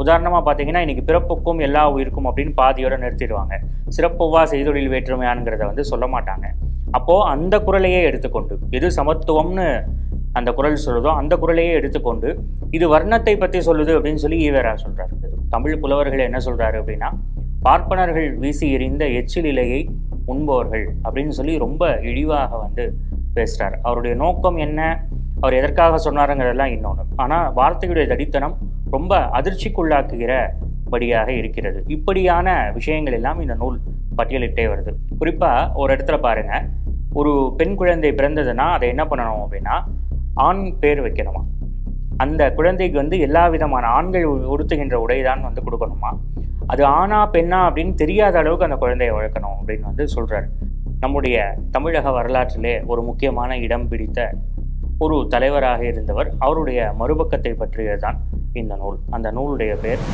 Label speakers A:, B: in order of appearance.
A: உதாரணமாக பார்த்தீங்கன்னா இன்றைக்கி பிறப்புக்கும் எல்லா உயிருக்கும் அப்படின்னு பாதியோட நிறுத்திடுவாங்க. சிறப்புவா செய்தொழில் வேற்றுமையானுங்கிறத வந்து சொல்ல மாட்டாங்க. அப்போது அந்த குறளையே எடுத்துக்கொண்டு எது சமத்துவம்னு அந்த குறள் சொல்லுதோ அந்த குறளையே எடுத்துக்கொண்டு இது வர்ணத்தை பற்றி சொல்லுது அப்படின்னு சொல்லி ஈவேரா சொல்கிறார். தமிழ் புலவர்கள் என்ன சொல்கிறாரு அப்படின்னா, பார்ப்பனர்கள் வீசி எறிந்த எச்சில் இலையை உண்பவர்கள் அப்படின்னு சொல்லி ரொம்ப இழிவாக வந்து பேசுகிறார். அவருடைய நோக்கம் என்ன, அவர் எதற்காக சொன்னாருங்கிறதெல்லாம் இன்னொன்று. ஆனால் வார்த்தையுடைய தடித்தனம் ரொம்ப அதிர்ச்சிக்குள்ளாக்குகிறபடியாக இருக்கிறது. இப்படியான விஷயங்கள் எல்லாம் இந்த நூல் பட்டியலிட்டே வருது. குறிப்பாக ஒரு இடத்துல பாருங்க, ஒரு பெண் குழந்தை பிறந்ததுன்னா அதை என்ன பண்ணணும் அப்படின்னா ஆண் பேர் வைக்கணுமா. அந்த குழந்தைக்கு வந்து எல்லா விதமான ஆண்கள் உடுத்துகின்ற உடைதான் வந்து கொடுக்கணுமா. அது ஆணா பெண்ணா அப்படின்னு தெரியாத அளவுக்கு அந்த குழந்தையை வளர்க்கணும் அப்படின்னு வந்து சொல்றாரு. நம்முடைய தமிழக வரலாற்றிலே ஒரு முக்கியமான இடம் பிடித்த ஒரு தலைவராக இருந்தவர். அவருடைய மறுபக்கத்தை பற்றியதுதான் இந்த நூல். அந்த நூலுடைய பேர்